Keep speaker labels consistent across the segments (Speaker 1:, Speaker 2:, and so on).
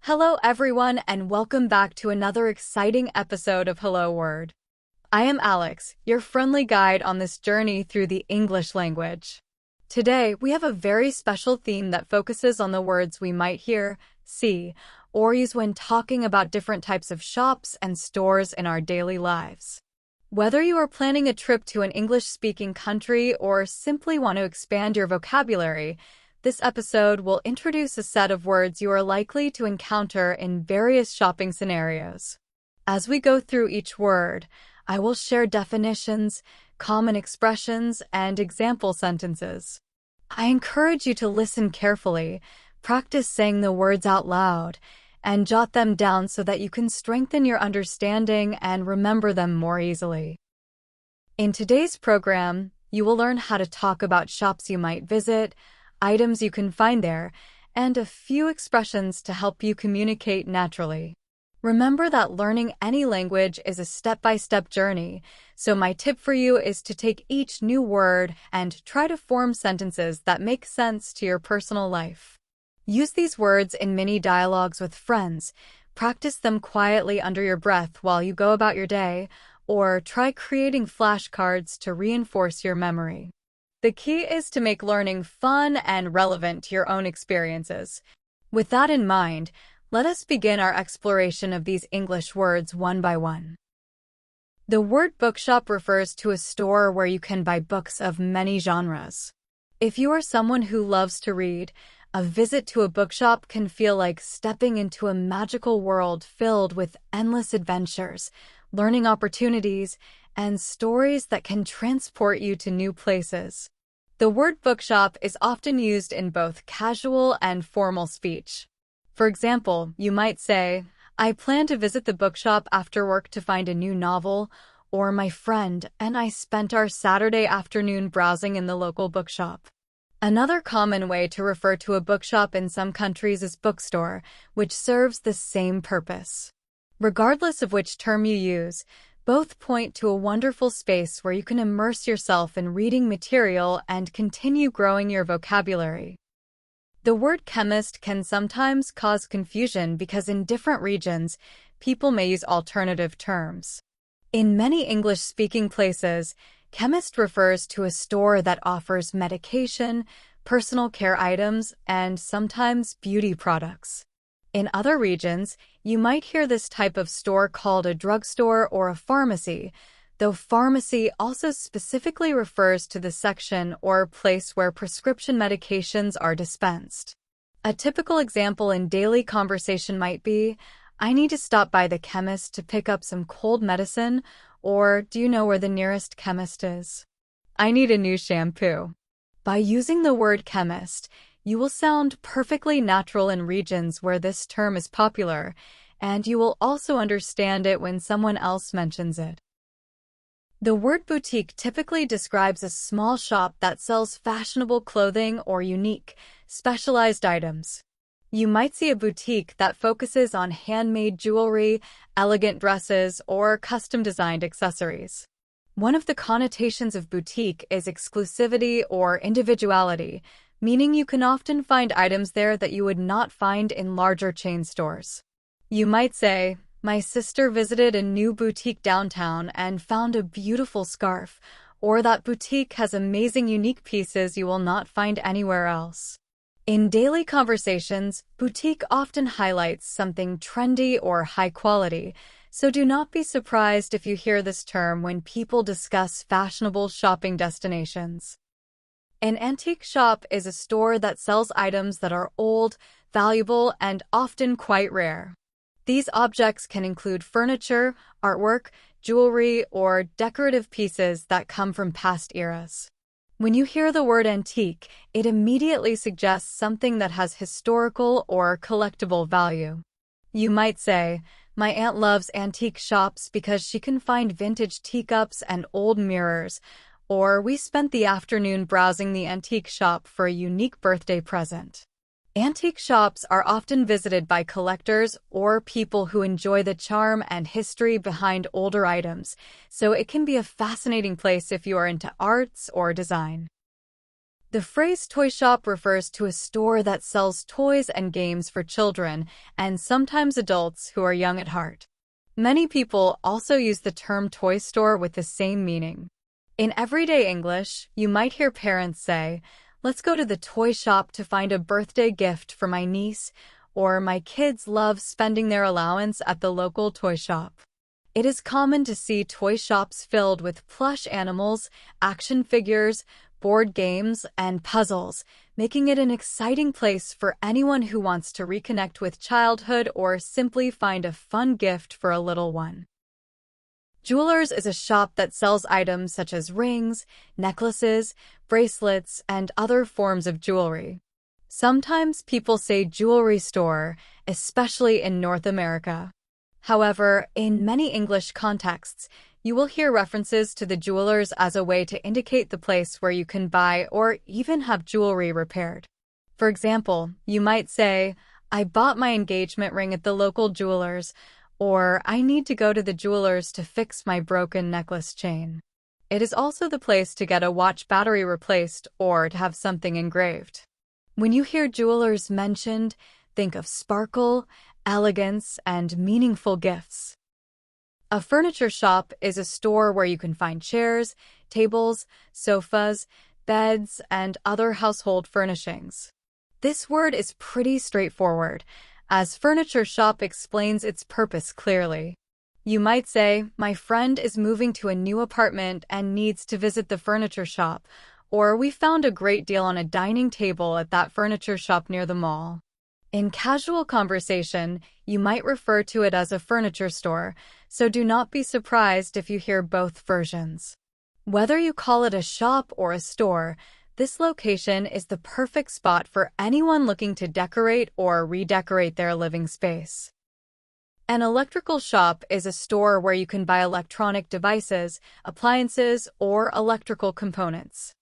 Speaker 1: Hello everyone and welcome back to another exciting episode of Hello Word. I am Alex, your friendly guide on this journey through the English language. Today, we have a very special theme that focuses on the words we might hear, see, or use when talking about different types of shops and stores in our daily lives. Whether you are planning a trip to an English-speaking country or simply want to expand your vocabulary, this episode will introduce a set of words you are likely to encounter in various shopping scenarios. As we go through each word, I will share definitions, common expressions, and example sentences. I encourage you to listen carefully, practice saying the words out loud, and jot them down so that you can strengthen your understanding and remember them more easily. In today's program, you will learn how to talk about shops you might visit, items you can find there, and a few expressions to help you communicate naturally. Remember that learning any language is a step-by-step journey, so my tip for you is to take each new word and try to form sentences that make sense to your personal life. Use these words in mini dialogues with friends, practice them quietly under your breath while you go about your day, or try creating flashcards to reinforce your memory. The key is to make learning fun and relevant to your own experiences. With that in mind, let us begin our exploration of these English words one by one. The word bookshop refers to a store where you can buy books of many genres. If you are someone who loves to read, a visit to a bookshop can feel like stepping into a magical world filled with endless adventures, learning opportunities, and stories that can transport you to new places. The word bookshop is often used in both casual and formal speech. For example, you might say, "I plan to visit the bookshop after work to find a new novel," or "My friend and I spent our Saturday afternoon browsing in the local bookshop." Another common way to refer to a bookshop in some countries is bookstore, which serves the same purpose. Regardless of which term you use, both point to a wonderful space where you can immerse yourself in reading material and continue growing your vocabulary. The word chemist can sometimes cause confusion because in different regions, people may use alternative terms. In many English-speaking places, chemist refers to a store that offers medication, personal care items, and sometimes beauty products. In other regions, you might hear this type of store called a drugstore or a pharmacy, though pharmacy also specifically refers to the section or place where prescription medications are dispensed. A typical example in daily conversation might be, "I need to stop by the chemist to pick up some cold medicine," or "Do you know where the nearest chemist is? I need a new shampoo." By using the word chemist, you will sound perfectly natural in regions where this term is popular, and you will also understand it when someone else mentions it. The word boutique typically describes a small shop that sells fashionable clothing or unique, specialized items. You might see a boutique that focuses on handmade jewelry, elegant dresses, or custom-designed accessories. One of the connotations of boutique is exclusivity or individuality, meaning you can often find items there that you would not find in larger chain stores. You might say, "My sister visited a new boutique downtown and found a beautiful scarf," or "That boutique has amazing unique pieces you will not find anywhere else." In daily conversations, boutique often highlights something trendy or high quality, so do not be surprised if you hear this term when people discuss fashionable shopping destinations. An antique shop is a store that sells items that are old, valuable, and often quite rare. These objects can include furniture, artwork, jewelry, or decorative pieces that come from past eras. When you hear the word antique, it immediately suggests something that has historical or collectible value. You might say, "My aunt loves antique shops because she can find vintage teacups and old mirrors," or "We spent the afternoon browsing the antique shop for a unique birthday present." Antique shops are often visited by collectors or people who enjoy the charm and history behind older items, so it can be a fascinating place if you are into arts or design. The phrase toy shop refers to a store that sells toys and games for children and sometimes adults who are young at heart. Many people also use the term toy store with the same meaning. In everyday English, you might hear parents say, "Let's go to the toy shop to find a birthday gift for my niece," or "My kids love spending their allowance at the local toy shop." It is common to see toy shops filled with plush animals, action figures, board games, and puzzles, making it an exciting place for anyone who wants to reconnect with childhood or simply find a fun gift for a little one. Jewelers is a shop that sells items such as rings, necklaces, bracelets, and other forms of jewelry. Sometimes people say jewelry store, especially in North America. However, in many English contexts, you will hear references to the jewelers as a way to indicate the place where you can buy or even have jewelry repaired. For example, you might say, "I bought my engagement ring at the local jeweler's," or "I need to go to the jeweler's to fix my broken necklace chain." It is also the place to get a watch battery replaced or to have something engraved. When you hear jewelers mentioned, think of sparkle, elegance, and meaningful gifts. A furniture shop is a store where you can find chairs, tables, sofas, beds, and other household furnishings. This word is pretty straightforward, as furniture shop explains its purpose clearly. You might say, "My friend is moving to a new apartment and needs to visit the furniture shop," or "We found a great deal on a dining table at that furniture shop near the mall." In casual conversation, you might refer to it as a furniture store, so do not be surprised if you hear both versions. Whether you call it a shop or a store, this location is the perfect spot for anyone looking to decorate or redecorate their living space. An electrical shop is a store where you can buy electronic devices, appliances, or electrical components.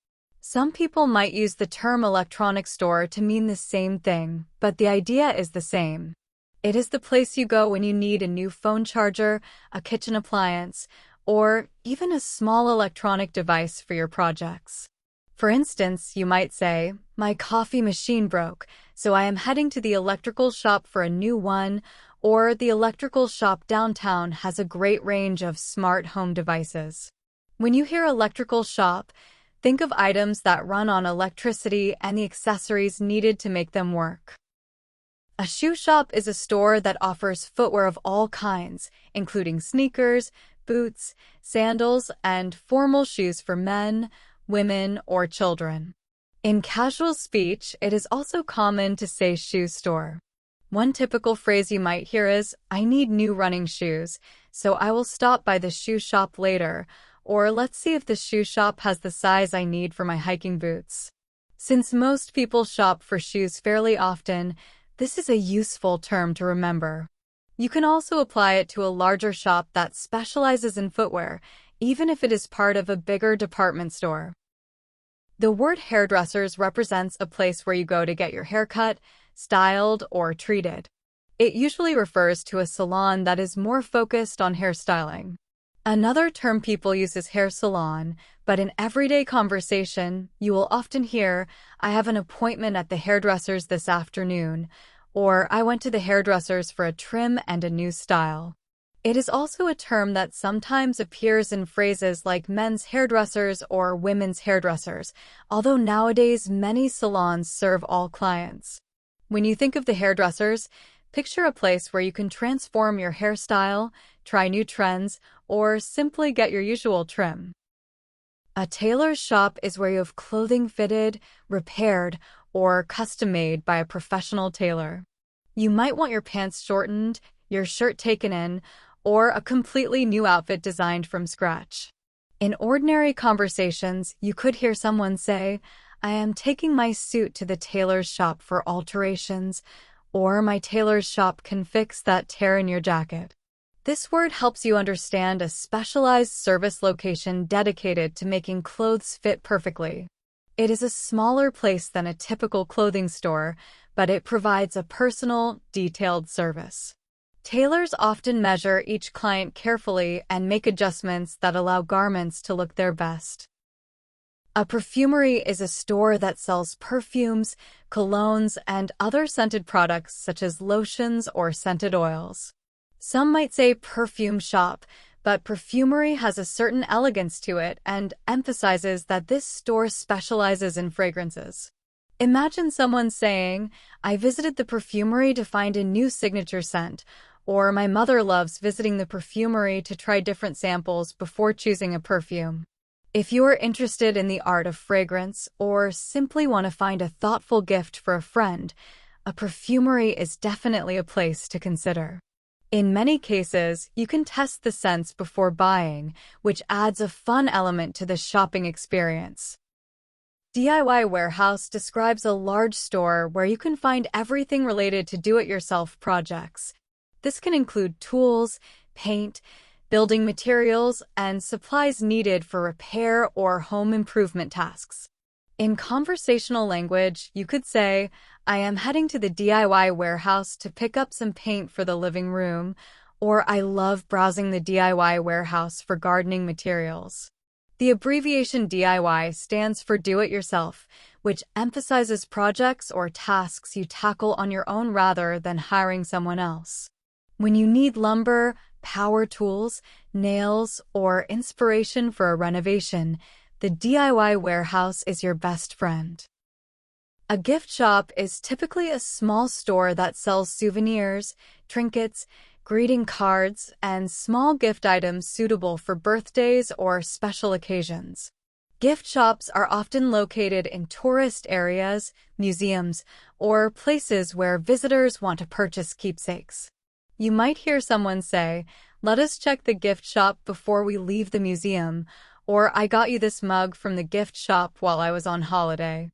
Speaker 1: Some people might use the term electronic store to mean the same thing, but the idea is the same. It is the place you go when you need a new phone charger, a kitchen appliance, or even a small electronic device for your projects. For instance, you might say, "My coffee machine broke, so I am heading to the electrical shop for a new one," or "The electrical shop downtown has a great range of smart home devices." When you hear electrical shop, think of items that run on electricity and the accessories needed to make them work. A shoe shop is a store that offers footwear of all kinds, including sneakers, boots, sandals, and formal shoes for men, women, or children. In casual speech, it is also common to say shoe store. One typical phrase you might hear is, "I need new running shoes, so I will stop by the shoe shop later," or "Let's see if the shoe shop has the size I need for my hiking boots." Since most people shop for shoes fairly often, this is a useful term to remember. You can also apply it to a larger shop that specializes in footwear, even if it is part of a bigger department store. The word hairdressers represents a place where you go to get your hair cut, styled, or treated. It usually refers to a salon that is more focused on hairstyling. Another term people use is hair salon, but in everyday conversation, you will often hear, "I have an appointment at the hairdresser's this afternoon," or "I went to the hairdresser's for a trim and a new style." It is also a term that sometimes appears in phrases like men's hairdressers or women's hairdressers, although nowadays many salons serve all clients. When you think of the hairdressers, picture a place where you can transform your hairstyle, try new trends, or simply get your usual trim. A tailor's shop is where you have clothing fitted, repaired, or custom-made by a professional tailor. You might want your pants shortened, your shirt taken in, or a completely new outfit designed from scratch. In ordinary conversations, you could hear someone say, "I am taking my suit to the tailor's shop for alterations," or "My tailor's shop can fix that tear in your jacket." This word helps you understand a specialized service location dedicated to making clothes fit perfectly. It is a smaller place than a typical clothing store, but it provides a personal, detailed service. Tailors often measure each client carefully and make adjustments that allow garments to look their best. A perfumery is a store that sells perfumes, colognes, and other scented products such as lotions or scented oils. Some might say perfume shop, but perfumery has a certain elegance to it and emphasizes that this store specializes in fragrances. Imagine someone saying, "I visited the perfumery to find a new signature scent," or "My mother loves visiting the perfumery to try different samples before choosing a perfume." If you are interested in the art of fragrance or simply want to find a thoughtful gift for a friend, a perfumery is definitely a place to consider. In many cases, you can test the scents before buying, which adds a fun element to the shopping experience. DIY Warehouse describes a large store where you can find everything related to do-it-yourself projects. This can include tools, paint, building materials, and supplies needed for repair or home improvement tasks. In conversational language, you could say, "I am heading to the DIY warehouse to pick up some paint for the living room," or "I love browsing the DIY warehouse for gardening materials." The abbreviation DIY stands for do-it-yourself, which emphasizes projects or tasks you tackle on your own rather than hiring someone else. When you need lumber, power tools, nails, or inspiration for a renovation, the DIY warehouse is your best friend. A gift shop is typically a small store that sells souvenirs, trinkets, greeting cards, and small gift items suitable for birthdays or special occasions. Gift shops are often located in tourist areas, museums, or places where visitors want to purchase keepsakes. You might hear someone say, "Let us check the gift shop before we leave the museum," or "I got you this mug from the gift shop while I was on holiday."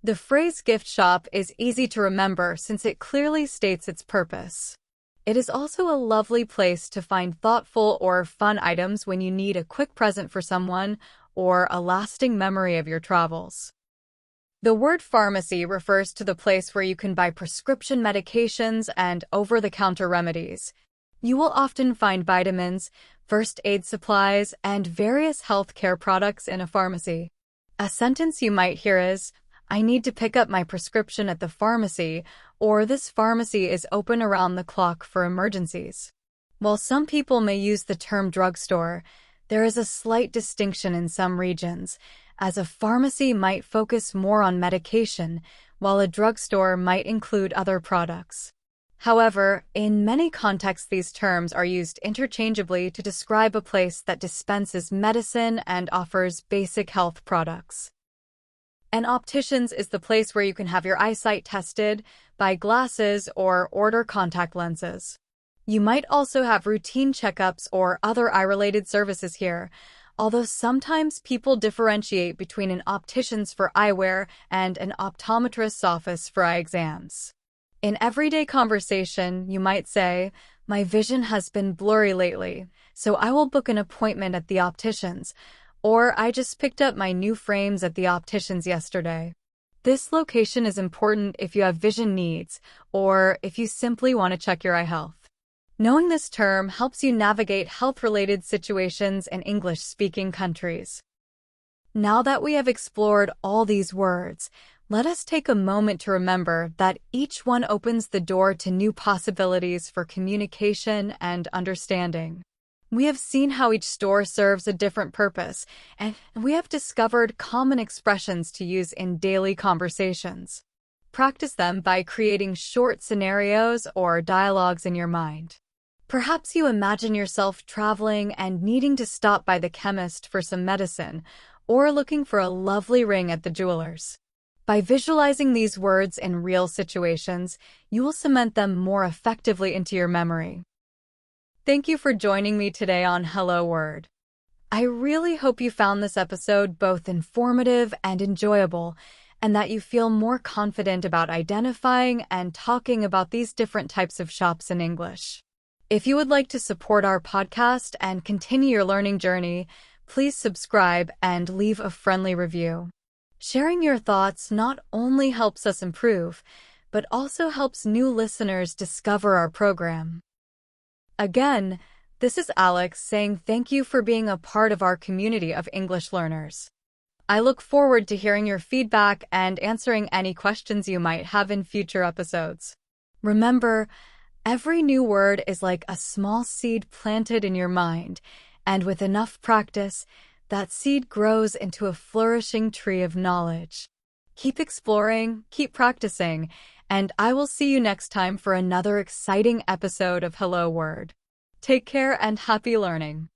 Speaker 1: The phrase gift shop is easy to remember since it clearly states its purpose. It is also a lovely place to find thoughtful or fun items when you need a quick present for someone or a lasting memory of your travels. The word pharmacy refers to the place where you can buy prescription medications and over-the-counter remedies. You will often find vitamins, first aid supplies, and various healthcare products in a pharmacy. A sentence you might hear is, "I need to pick up my prescription at the pharmacy," or "This pharmacy is open around the clock for emergencies." While some people may use the term drugstore, there is a slight distinction in some regions, as a pharmacy might focus more on medication, while a drugstore might include other products. However, in many contexts these terms are used interchangeably to describe a place that dispenses medicine and offers basic health products. An optician's is the place where you can have your eyesight tested, buy glasses, or order contact lenses. You might also have routine checkups or other eye-related services here, although sometimes people differentiate between an optician's for eyewear and an optometrist's office for eye exams. In everyday conversation, you might say, "My vision has been blurry lately, so I will book an appointment at the optician's," or "I just picked up my new frames at the optician's yesterday." This location is important if you have vision needs or if you simply want to check your eye health. Knowing this term helps you navigate health-related situations in English-speaking countries. Now that we have explored all these words, let us take a moment to remember that each one opens the door to new possibilities for communication and understanding. We have seen how each store serves a different purpose, and we have discovered common expressions to use in daily conversations. Practice them by creating short scenarios or dialogues in your mind. Perhaps you imagine yourself traveling and needing to stop by the chemist for some medicine, or looking for a lovely ring at the jeweler's. By visualizing these words in real situations, you will cement them more effectively into your memory. Thank you for joining me today on Hello Word. I really hope you found this episode both informative and enjoyable, and that you feel more confident about identifying and talking about these different types of shops in English. If you would like to support our podcast and continue your learning journey, please subscribe and leave a friendly review. Sharing your thoughts not only helps us improve, but also helps new listeners discover our program. Again, this is Alex saying thank you for being a part of our community of English learners. I look forward to hearing your feedback and answering any questions you might have in future episodes. Remember, every new word is like a small seed planted in your mind, and with enough practice, that seed grows into a flourishing tree of knowledge. Keep exploring, keep practicing, and I will see you next time for another exciting episode of Hello Word. Take care and happy learning.